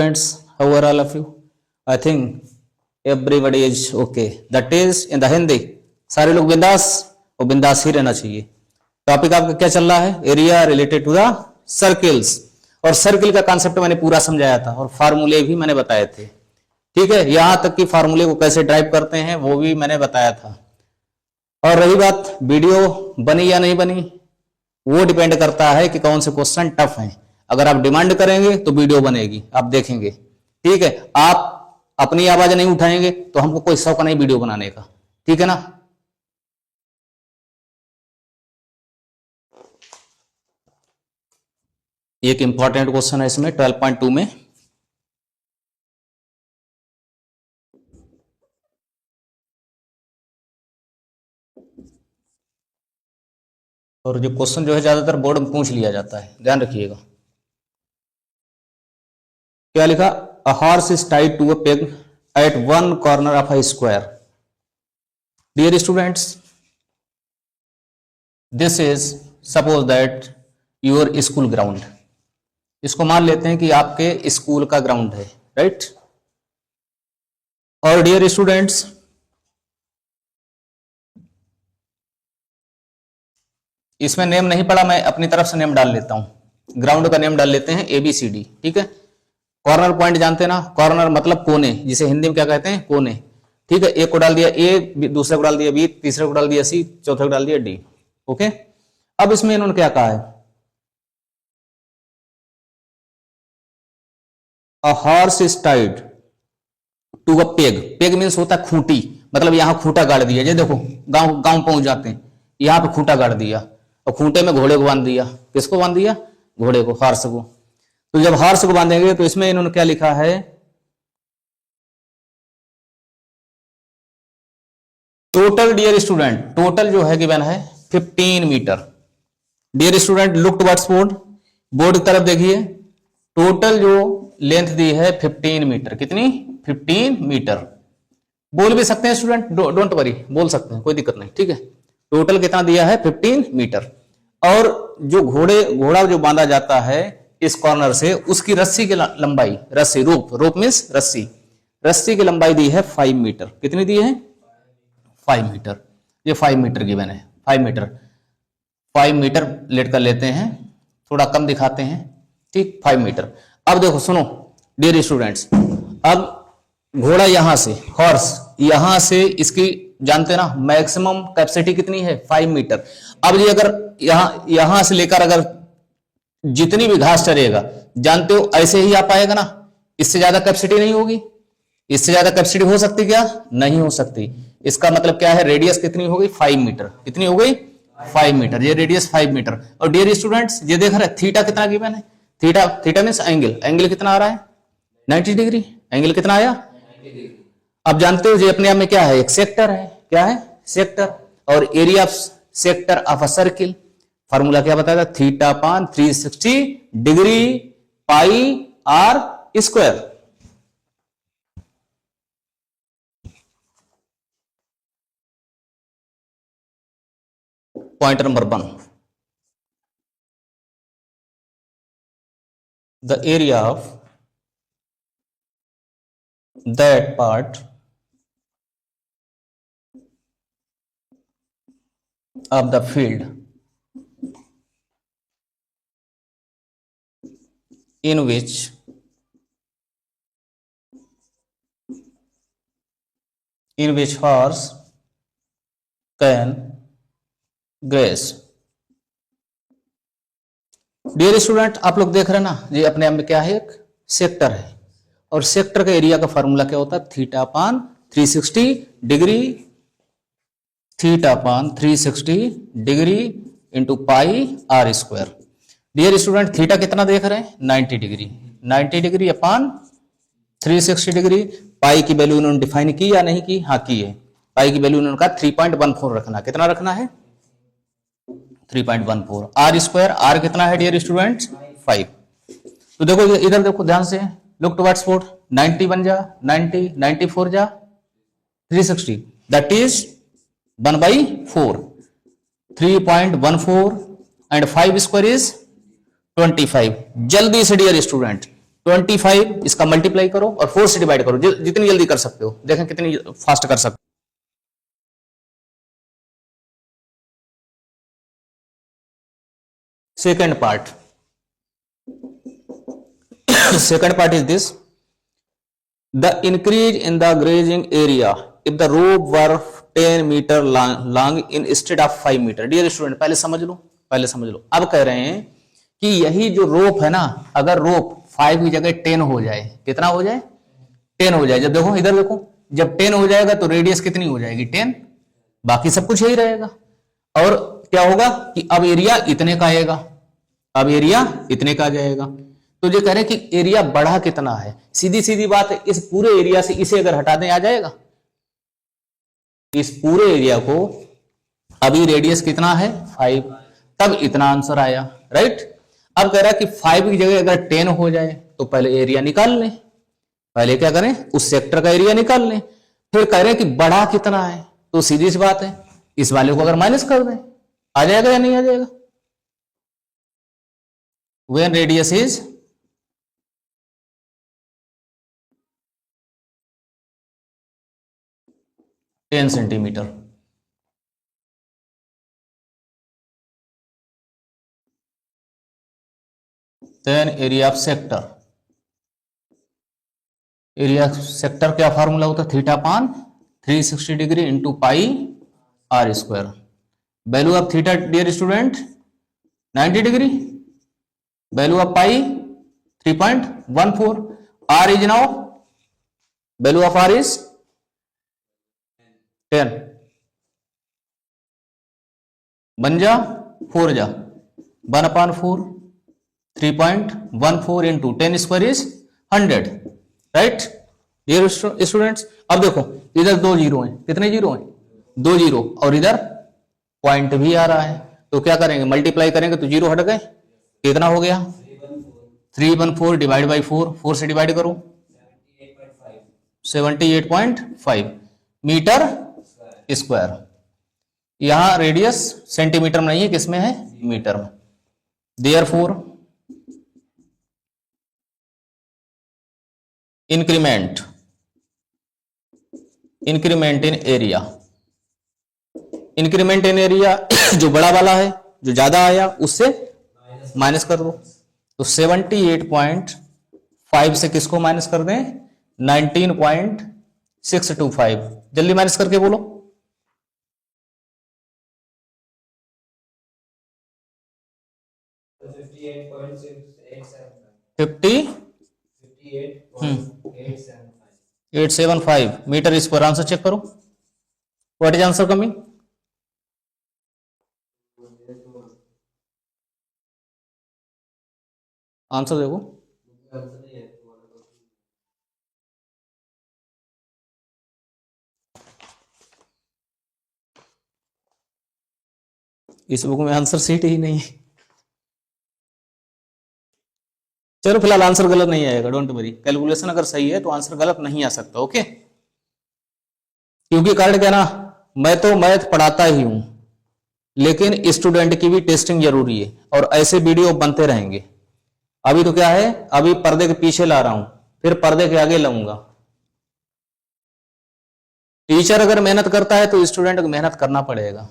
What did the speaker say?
students, how are all of you? I think everybody is okay. That is in the Hindi. सारे लोग बिंदास और बिंदास ही रहना चाहिए. टॉपिक आपका क्या चल रहा है? Area related to the circles. और सर्किल का कॉन्सेप्ट मैंने पूरा समझाया था और फार्मूले भी मैंने बताए थे. ठीक है, यहां तक कि फार्मूले को कैसे ड्राइव करते हैं वो भी मैंने बताया था. और रही बात वीडियो बनी या नहीं बनी, वो डिपेंड करता है कि कौन से क्वेश्चन टफ हैं. अगर आप डिमांड करेंगे तो वीडियो बनेगी, आप देखेंगे. ठीक है, आप अपनी आवाज नहीं उठाएंगे तो हमको कोई शौक नहीं वीडियो बनाने का. ठीक है ना. एक इंपॉर्टेंट क्वेश्चन है इसमें 12.2 में. और जो क्वेश्चन जो है ज्यादातर बोर्ड में पूछ लिया जाता है, ध्यान रखिएगा. क्या लिखा? A horse is tied to a peg at one corner of a square. Dear students, this is suppose that your school ground. इसको मान लेते हैं कि आपके स्कूल का ग्राउंड है, राइट. और डियर स्टूडेंट्स, इसमें नेम नहीं पड़ा, मैं अपनी तरफ से नेम डाल लेता हूं. ग्राउंड का नेम डाल लेते हैं ABCD. ठीक है. कॉर्नर पॉइंट जानते हैं ना, कॉर्नर मतलब कोने, जिसे हिंदी में क्या कहते हैं? कोने. ठीक है, एक को डाल दिया A, दूसरे को डाल दिया B, तीसरे को डाल दिया C, चौथे को डाल दिया D. ओके. अब इसमें इन्होंने क्या कहा है? A horse is tied to a peg. Peg means होता है खूंटी, मतलब यहां खूंटा गाड़ दिया. ये देखो गांव गांव पहुंच जाते हैं, यहां पे खूंटा गाड़ दिया और खूंटे में घोड़े को बांध दिया. किसको बांध दिया? घोड़े को, हॉर्स को. तो जब हॉर्स को बांधेंगे तो इसमें इन्होंने क्या लिखा है? टोटल डियर स्टूडेंट, टोटल जो है गिवन है 15 meter. Dear student, look towards board. Board की तरफ देखिए. टोटल जो लेंथ दी है 15 मीटर. कितनी? 15 मीटर. बोल भी सकते हैं स्टूडेंट, डोंट वरी, बोल सकते हैं, कोई दिक्कत नहीं. ठीक है. टोटल कितना दिया है? 15 मीटर. और जो घोड़ा जो बांधा जाता है इस कॉर्नर से, उसकी रस्सी की लंबाई, रस्सी, रोप मीन्स रस्सी, रस्सी की लंबाई दी है 5 मीटर. कितनी दी है? 5 मीटर. ये 5 मीटर गिवन है. 5 मीटर, 5 मीटर लेट कर लेते हैं, थोड़ा कम दिखाते हैं. ठीक, 5 मीटर. अब देखो सुनो डियर स्टूडेंट्स, अब घोड़ा यहां से, हॉर्स यहां से, इसकी जानते ना मैक्सिमम कैपेसिटी कितनी है? 5 मीटर. अब ये अगर यहां से लेकर अगर जितनी भी घास चरेगा, जानते हो ऐसे ही आ पाएगा ना, इससे ज्यादा कैपेसिटी नहीं होगी. इससे ज्यादा कैपेसिटी हो सकती क्या? नहीं हो सकती. इसका मतलब क्या है? रेडियस कितनी हो गई? 5 मीटर. कितनी हो गई? 5 मीटर. ये रेडियस 5 मीटर. और डियर स्टूडेंट्स, ये देख रहे हैं थीटा कितना गिवन है? Theta means angle. एंगल कितना आ रहा है? 90 डिग्री. एंगल कितना आया? 90 डिग्री. अब जानते हो ये अपने आप में क्या है? एक सेक्टर है. क्या है? सेक्टर. और area of sector of a circle, formula क्या बताया था? Theta upon 360 degree pi R square. Point number 1, the area of that part of the field in which horse can graze. Dear student, आप लोग देख रहे हैं ना, ये अपने आप में क्या है? एक सेक्टर है. और सेक्टर का एरिया का फार्मूला क्या होता है? Theta upon 360 degree, theta upon 360 degree into pi R square. Dear student, theta कितना देख रहे हैं? 90 degree. 90 degree upon 360 degree. Pi की वैल्यू उन्होंने डिफाइन की या नहीं की? हाँ की है. पाई की वैल्यू उन्होंने कहा 3.14 रखना. कितना रखना है? 3.14. आर स्क्वायर, आर कितना है डियर स्टूडेंट? 5. तो देखो इधर देखो ध्यान से, लुक टुवर्ड्स बोर्ड. 90 बन जा, 90, 94 जा 360, that is 1/4. 3.14 and 5 square is 25. जल्दी से डियर स्टूडेंट 25 इसका मल्टीप्लाई करो और 4 से डिवाइड करो, जितनी जल्दी कर सकते हो, देखें कितनी फास्ट कर सकते हो। Second part, second part is this: the increase in the grazing area if the rope were 10 meter long instead of 5 meter। Dear student पहले समझ लो, पहले समझ लो। अब कह रहे हैं कि यही जो रोप है ना, अगर रोप 5 की जगह 10 हो जाए, कितना हो जाए? 10 हो जाए। जब देखो इधर देखो, जब 10 हो जाएगा तो रेडियस कितनी हो जाएगी? 10। बाकी सब कुछ यही रहेगा। और क्या होगा कि अब एरिया इतने का आएगा, अब एरिया इतने का आ जाएगा। तो जो कह रहे हैं कि एरिया बढ़ा कितना है, सीधी सीधी बात है, इस पूरे एरिया से इसे अगर हटा दें आ जाएगा। इस पूरे एरिया को, अभी रेडियस कितना है? 5, तब इतना आंसर आया, राइट। अब कह रहा है कि 5 की जगह अगर 10 हो जाए तो पहले एरिया निकाल लें, पहले क्या करें? उस सेक्टर का एरिया निकाल लें। फिर कह रहे हैं कि बढ़ा कितना है, तो सीधी सी बात है, इस वाले को अगर माइनस कर दें आ जाएगा या नहीं आ जाएगा? When radius is 10 centimeter, then area of sector, area sector क्या फॉर्मूला होता है? Theta upon 360 degree into pi R square. Value of theta dear student 90 degree, value of pi 3.14, R is now, value of R is 10, बन जा 4 जा 1/4, 3.14 into 10 square is 100, right dear students. अब देखो इधर 2 zero हैं, कितने जीरो हैं? 2 zero, और इधर पॉइंट भी आ रहा है, तो क्या करेंगे? मल्टीप्लाई करेंगे तो जीरो हट गए, कितना हो गया? 314 डिवाइड बाई 4, 4 से डिवाइड करो 78.5 मीटर स्क्वायर। यहां रेडियस सेंटीमीटर में नहीं है, किसमें है? मीटर में। Therefore increment in area, increment in area जो बड़ा वाला है, जो ज्यादा आया उससे माइनस कर दो। तो 78.5 से किसको माइनस कर दें? 19.625। जल्दी माइनस करके बोलो। 58.875 मीटर स्क्वायर। आंसर चेक करो, what is answer coming? Answer देखो, इस बुक में आंसर सीट ही नहीं है। चलो फिलहाल आंसर गलत नहीं आएगा, डोंट वरी। कैलकुलेशन अगर सही है तो आंसर गलत नहीं आ सकता, ओके। क्योंकि कारण क्या ना, मैं तो मैथ पढ़ाता ही हूं, लेकिन स्टूडेंट की भी टेस्टिंग जरूरी है, और ऐसे वीडियो बनते रहेंगे। अभी तो क्या है, अभी पर्दे के पीछे ला रहा हूं, फिर पर्दे के आगे लाऊंगा। टीचर अगर मेहनत करता है तो स्टूडेंट को मेहनत करना पड़ेगा।